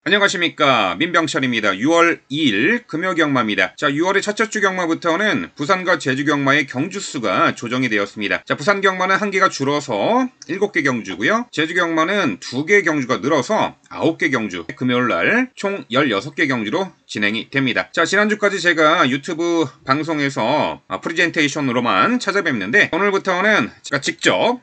안녕하십니까, 민병철입니다. 6월 2일 금요경마입니다. 자, 6월의 첫째 주 경마부터는 부산과 제주 경마의 경주수가 조정이 되었습니다. 자, 부산 경마는 1개가 줄어서 7개 경주고요. 제주 경마는 2개 경주가 늘어서 9개 경주, 금요일날 총 16개 경주로 진행이 됩니다. 자, 지난주까지 제가 유튜브 방송에서 프리젠테이션으로만 찾아뵙는데, 오늘부터는 제가 직접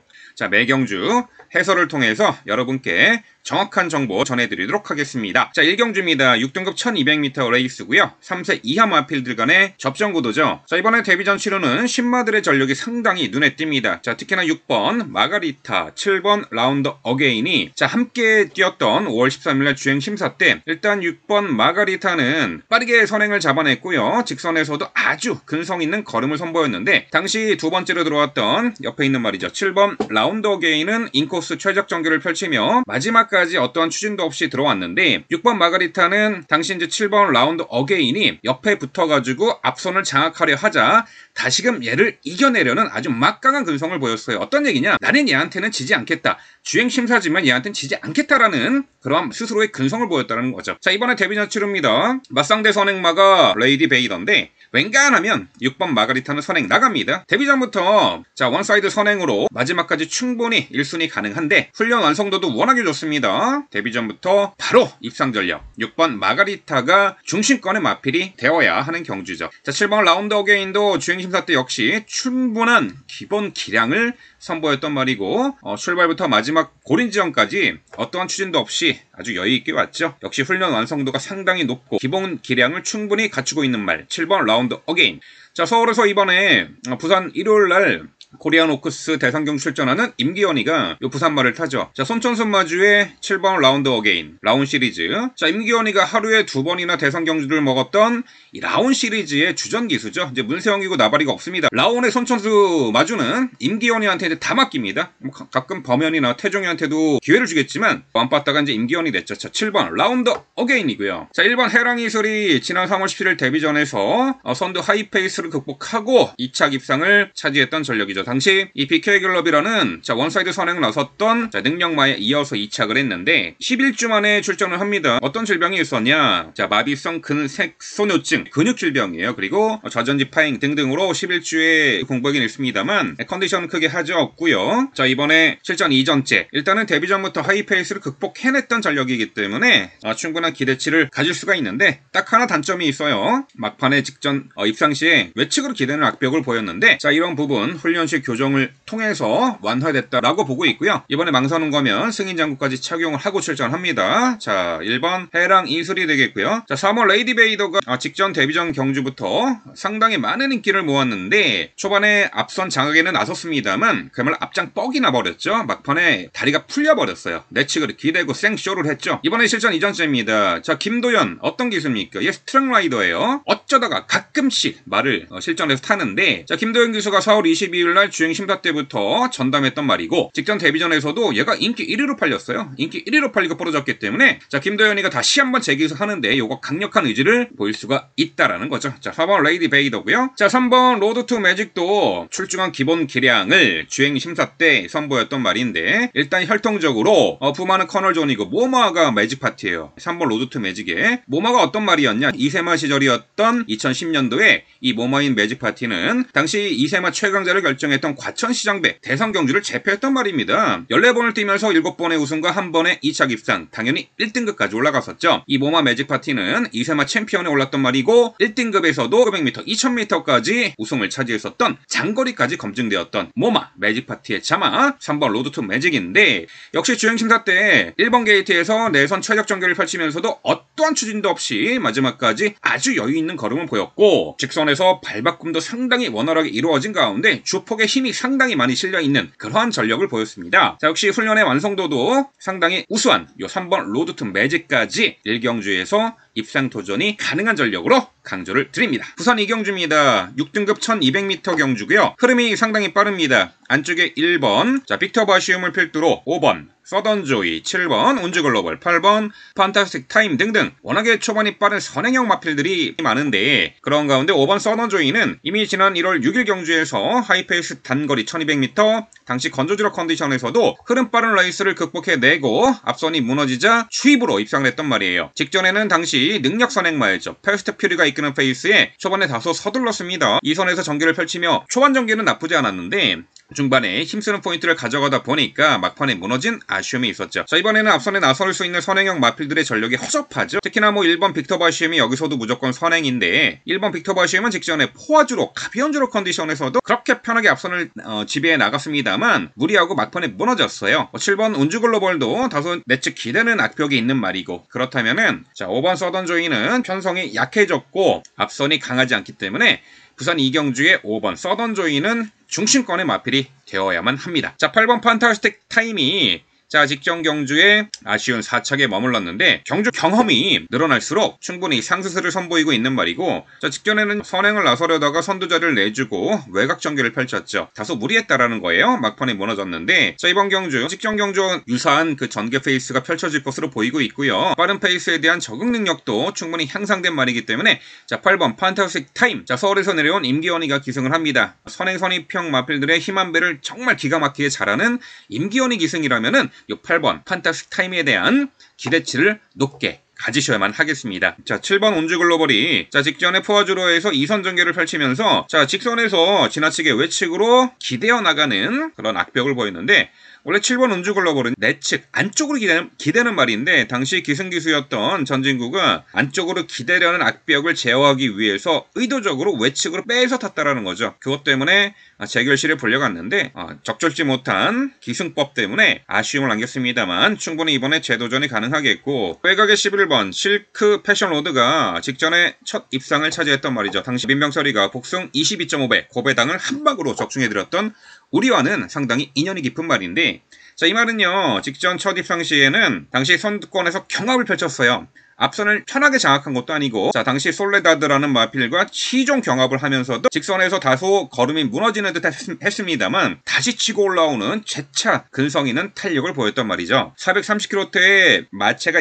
매경주 해설을 통해서 여러분께 정확한 정보 전해드리도록 하겠습니다. 자, 1경주입니다. 6등급 1200m 레이스고요. 3세 이하 마필들 간의 접전구도죠. 자, 이번에 데뷔전 치르는 신마들의 전력이 상당히 눈에 띕니다. 자, 특히나 6번 마가리타, 7번 라운드 어게인이 함께 뛰었던 5월 13일날 주행 심사 때 일단 6번 마가리타는 빠르게 선행을 잡아냈고요. 직선에서도 아주 근성 있는 걸음을 선보였는데, 당시 두 번째로 들어왔던 옆에 있는 말이죠, 7번 라운드 어게인은 인코스 최적 전개를 펼치며 마지막까지 어떠한 추진도 없이 들어왔는데, 6번 마가리타는 당시 이제 7번 라운드 어게인이 옆에 붙어가지고 앞선을 장악하려 하자 다시금 얘를 이겨내려는 아주 막강한 근성을 보였어요. 어떤 얘기냐? 나는 얘한테는 지지 않겠다. 주행 심사지만 얘한테는 지지 않겠다라는 그런 스스로의 근성을 보였다는 거죠. 자, 이번에 데뷔전 치릅니다. 맞상대 선행마가 레이디 베이더인데, 웬간하면 6번 마가리타는 선행 나갑니다. 데뷔전부터 원사이드 선행으로 마지막까지 충분히 1순위 가능한데, 훈련 완성도도 워낙에 좋습니다. 데뷔전부터 바로 입상 전력 6번 마가리타가 중심권의 마필이 되어야 하는 경주죠. 자, 7번 라운드 어게인도 주행 심사 때 역시 충분한 기본 기량을 선보였던 말이고, 출발부터 마지막 고린 지점까지 어떠한 추진도 없이 아주 여유있게 왔죠. 역시 훈련 완성도가 상당히 높고 기본 기량을 충분히 갖추고 있는 말, 7번 라운드 어게인. 자, 서울에서 이번에 부산 일요일날 코리안 오크스 대상경주 출전하는 임기현이가 요 부산말을 타죠. 자, 손천순 마주의 7번 라운드 어게인 라운 시리즈. 자, 임기현이가 하루에 2번이나 대상경주를 먹었던 이 라운 시리즈의 주전 기수죠. 이제 문세영이고 나발이가 없습니다. 라온의 손천수 마주는 임기현이한테 이제 다 맡깁니다. 가끔 범현이나 태종이한테도 기회를 주겠지만 완빠따가 이제 임기현이 냈죠. 자, 7번 라운드 어게인이고요. 자, 1번 해랑이슬이 지난 3월 17일 데뷔전에서 선두 하이페이스를 극복하고 2차 입상을 차지했던 전력이죠. 당시 이 BK 글럽이라는 원사이드 선행을 나섰던 능력마에 이어서 2착을 했는데 11주 만에 출전을 합니다. 어떤 질병이 있었냐? 자, 마비성 근색소뇨증, 근육질병이에요. 그리고 좌전지 파행 등등으로 11주에 공백이 있습니다만 컨디션 크게 하지 없고요. 자, 이번에 실전 2전째 일단은 데뷔전부터 하이페이스를 극복해냈던 전력이기 때문에 충분한 기대치를 가질 수가 있는데, 딱 하나 단점이 있어요. 막판에 직전 입상 시에 외측으로 기대는 악벽을 보였는데, 자, 이런 부분 훈련실 교정을 통해서 완화됐다라고 보고 있고요. 이번에 망사는 거면 승인 장구까지 착용을 하고 출전합니다. 자, 1번 해랑 이슬이 되겠고요. 자, 3번 레이디 베이더가 직전 데뷔전 경주부터 상당히 많은 인기를 모았는데 초반에 앞선 장악에는 나섰습니다만 그야말로 앞장 뻑이 나버렸죠. 막판에 다리가 풀려버렸어요. 내측으로 기대고 생쇼를 했죠. 이번에 실전 2전째입니다. 자, 김도현 어떤 기수입니까? 얘 스트랑 라이더예요. 어쩌다가 가끔씩 말을 실전에서 타는데, 자, 김도현 기수가 4월 22일날 주행 심사 때부터 전담했던 말이고, 직전 데뷔전에서도 얘가 인기 1위로 팔렸어요. 인기 1위로 팔리고 부러졌기 때문에 자, 김도현이가 다시 한번 재기수 하는데 요거 강력한 의지를 보일 수가 있다라는 거죠. 자, 4번 레이디 베이더고요. 자, 3번 로드 투 매직도 출중한 기본 기량을 주행 심사 때 선보였던 말인데, 일단 혈통적으로 부마는 커널 존이고 모마가 매직 파티예요. 3번 로드 투 매직에 모마가 어떤 말이었냐? 이세마 시절이었던 2010년도에 이 모마인 매직 파티는 당시 이세마 최강자를 결정했던 과천시장배 대상경주를 제패했던 말입니다. 14번을 뛰면서 7번의 우승과 1번의 2차 입상, 당연히 1등급까지 올라갔었죠. 이 모마 매직 파티는 이세마 챔피언에 올랐던 말이고 1등급에서도 500m, 2000m까지 우승을 차지했었던 장거리까지 검증되었던 모마 매직 파티의 자마 3번 로드 투 매직인데, 역시 주행심사 때 1번 게이트에서 내선 최적 전개를 펼치면서도 어떠한 추진도 없이 마지막까지 아주 여유있는 걸음을 보였고, 직선에서 발바꿈도 상당히 원활하게 이루어진 가운데 주폭의 힘이 상당히 많이 실려있는 그러한 전력을 보였습니다. 자, 역시 훈련의 완성도도 상당히 우수한 요 3번 로드 투 매직까지 1경주에서 입상 도전이 가능한 전력으로 강조를 드립니다. 부산 이경주입니다. 6등급 1200m 경주고요. 흐름이 상당히 빠릅니다. 안쪽에 1번 자 빅터 바시움을 필두로 5번 서던조이, 7번 운즈글로벌, 8번 판타스틱 타임 등등 워낙에 초반이 빠른 선행형 마필들이 많은데 그런 가운데 5번 서던조이는 이미 지난 1월 6일 경주에서 하이페이스 단거리 1200m 당시 건조지력 컨디션에서도 흐름 빠른 레이스를 극복해내고 앞선이 무너지자 추입으로 입상을 했던 말이에요. 직전에는 당시 능력 선행마였죠. 패스트 퓨리가 이끄는 페이스에 초반에 다소 서둘렀습니다. 이 선에서 전개를 펼치며 초반 전개는 나쁘지 않았는데 중반에 힘쓰는 포인트를 가져가다 보니까 막판에 무너진 아쉬움이 있었죠. 자, 이번에는 앞선에 나설 수 있는 선행형 마필들의 전력이 허접하죠. 특히나 1번 빅터 바시움이 여기서도 무조건 선행인데 1번 빅터 바시움은 직전에 포화주로 가벼운 주로 컨디션에서도 그렇게 편하게 앞선을 지배해 나갔습니다만 무리하고 막판에 무너졌어요. 7번 운즈글로벌도 다소 내측 기대는 악벽이 있는 말이고 그렇다면은 자 5번 서던조이는 편성이 약해졌고 앞선이 강하지 않기 때문에 부산 이경주의 5번 서던조이는 중심권의 마필이 되어야만 합니다. 자 8번 판타스틱 타임이 자 직전 경주에 아쉬운 4착에 머물렀는데 경주 경험이 늘어날수록 충분히 상승세를 선보이고 있는 말이고 자 직전에는 선행을 나서려다가 선두자리를 내주고 외곽 전개를 펼쳤죠. 다소 무리했다라는 거예요. 막판에 무너졌는데 자 이번 경주 직전 경주와 유사한 그 전개 페이스가 펼쳐질 것으로 보이고 있고요. 빠른 페이스에 대한 적응 능력도 충분히 향상된 말이기 때문에 자 8번 판타스틱 타임 자 서울에서 내려온 임기원이가 기승을 합니다. 선행 선입형 마필들의 힘한 배를 정말 기가 막히게 잘하는 임기원이 기승이라면은 이 8번 판타스틱 타임에 대한 기대치를 높게 가지셔야만 하겠습니다. 자 7번 운즈글로벌이 자 직전에 포화주로에서 2선 전개를 펼치면서 자 직선에서 지나치게 외측으로 기대어 나가는 그런 악벽을 보였는데 원래 7번 운즈글로벌은 내측 안쪽으로 기대는 말인데 당시 기승기수였던 전진구가 안쪽으로 기대려는 악벽을 제어하기 위해서 의도적으로 외측으로 빼서 탔다라는 거죠. 그것 때문에 재결실에 불려갔는데 적절치 못한 기승법 때문에 아쉬움을 남겼습니다만 충분히 이번에 재도전이 가능하겠고 외곽의 11번 실크 패션로드가 직전에 첫 입상을 차지했던 말이죠. 당시 민병철이가 복승 22.5배 고배당을 한 방으로 적중해드렸던 우리와는 상당히 인연이 깊은 말인데 자 이 말은요 직전 첫 입상 시에는 당시 선두권에서 경합을 펼쳤어요. 앞선을 편하게 장악한 것도 아니고 자 당시 솔레다드라는 마필과 시종 경합을 하면서도 직선에서 다소 걸음이 무너지는 듯 했습니다만 다시 치고 올라오는 재차 근성 있는 탄력을 보였단 말이죠. 430km대의 마체가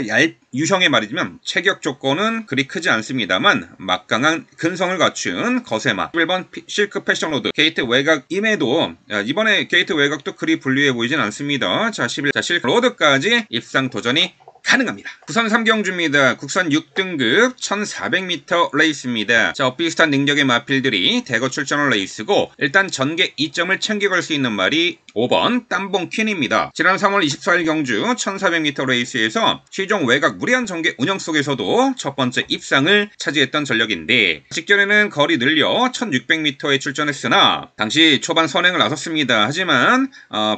유형의 말이지만 체격 조건은 그리 크지 않습니다만 막강한 근성을 갖춘 거세마 1번 실크 패션로드 게이트 외곽임에도 이번에 게이트 외곽도 그리 불리해 보이진 않습니다. 자 11 실크 로드까지 입상 도전이 가능합니다. 부산 3경주입니다. 국산 6등급 1400m 레이스입니다. 자, 비슷한 능력의 마필들이 대거 출전할 레이스고 일단 전개 2점을 챙겨갈 수 있는 말이 5번 땀봉 퀸입니다. 지난 3월 24일 경주 1400m 레이스에서 시종 외곽 무리한 전개 운영 속에서도 첫 번째 입상을 차지했던 전력인데 직전에는 거리 늘려 1600m에 출전했으나 당시 초반 선행을 나섰습니다. 하지만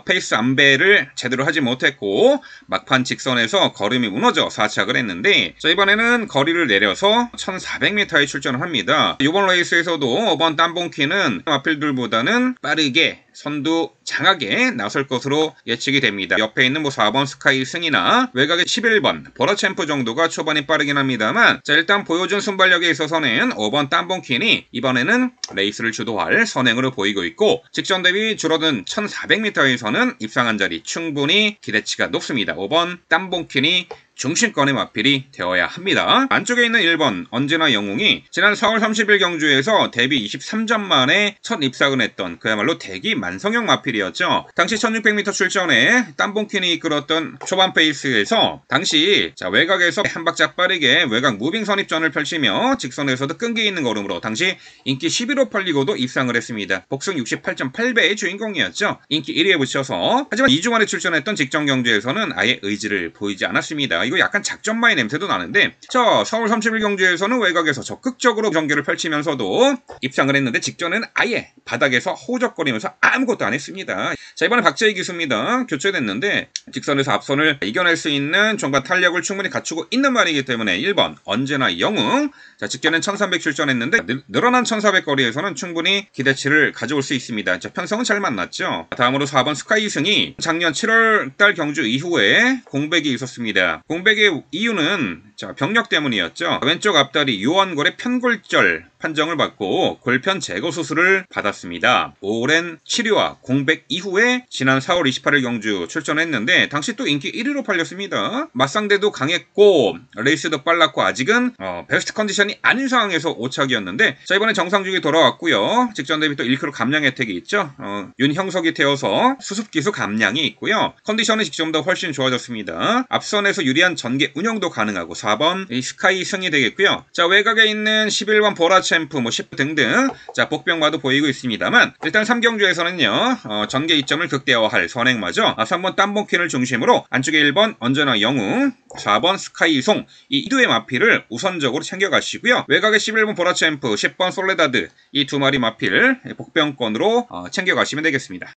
페이스 안배를 제대로 하지 못했고 막판 직선에서 걸음이 무너져 4착을 했는데 자 이번에는 거리를 내려서 1400m에 출전을 합니다. 이번 레이스에서도 5번 땀봉 퀸은 마필들보다는 빠르게 선두 장악에 나설 것으로 예측이 됩니다. 옆에 있는 4번 스카이 승이나 외곽의 11번 버러챔프 정도가 초반이 빠르긴 합니다만 자 일단 보여준 순발력에 있어서는 5번 땀봉퀸이 이번에는 레이스를 주도할 선행으로 보이고 있고 직전 대비 줄어든 1400m에서는 입상한 자리 충분히 기대치가 높습니다. 5번 땀봉퀸이 중심권의 마필이 되어야 합니다. 안쪽에 있는 1번 언제나 영웅이 지난 4월 30일 경주에서 데뷔 23전 만에 첫 입상을 했던 그야말로 대기 만성형 마필이었죠. 당시 1600m 출전에 땀봉퀸이 이끌었던 초반 페이스에서 당시 외곽에서 한 박자 빠르게 외곽 무빙 선입전을 펼치며 직선에서도 끈기 있는 걸음으로 당시 인기 11호 팔리고도 입상을 했습니다. 복승 68.8배의 주인공이었죠. 인기 1위에 붙여서 하지만 2주 만에 출전했던 직전 경주에서는 아예 의지를 보이지 않았습니다. 이거 약간 작전마의 냄새도 나는데 자 4월 30일 경주에서는 외곽에서 적극적으로 전개를 펼치면서도 입상을 했는데 직전에는 아예 바닥에서 호적거리면서 아무것도 안 했습니다. 자 이번에 박재희 기수입니다. 교체됐는데 직선에서 앞선을 이겨낼 수 있는 종반 탄력을 충분히 갖추고 있는 말이기 때문에 1번 언제나 영웅 자 직전엔 1300 출전했는데 늘어난 1400 거리에서는 충분히 기대치를 가져올 수 있습니다. 자 편성은 잘 만났죠. 다음으로 4번 스카이 승이 작년 7월달 경주 이후에 공백이 있었습니다. 공백의 이유는 병력 때문이었죠. 왼쪽 앞다리 요원골의 편골절 판정을 받고 골편 제거 수술을 받았습니다. 오랜 치료와 공백 이후에 지난 4월 28일 경주 출전했는데 당시 또 인기 1위로 팔렸습니다. 맞상대도 강했고 레이스도 빨랐고 아직은 베스트 컨디션이 아닌 상황에서 5착이었는데 자, 이번에 정상주기 돌아왔고요. 직전 대비 또 1kg 감량 혜택이 있죠. 윤형석이 태워서 수습기수 감량이 있고요. 컨디션은 직전보다 훨씬 좋아졌습니다. 앞선에서 유리한 전개 운영도 가능하고 4번 스카이 승이 되겠고요. 자, 외곽에 있는 11번 보라챔프 10 등등 자, 복병마도 보이고 있습니다만 일단 3경주에서는요 전개 이점을 극대화할 선행마죠. 3번 땀봉킨을 중심으로 안쪽에 1번 언제나 영웅, 4번 스카이송 이 2두의 마필을 우선적으로 챙겨가시고요. 외곽에 11번 보라챔프, 10번 솔레다드 이 두 마리 마필 복병권으로 챙겨가시면 되겠습니다.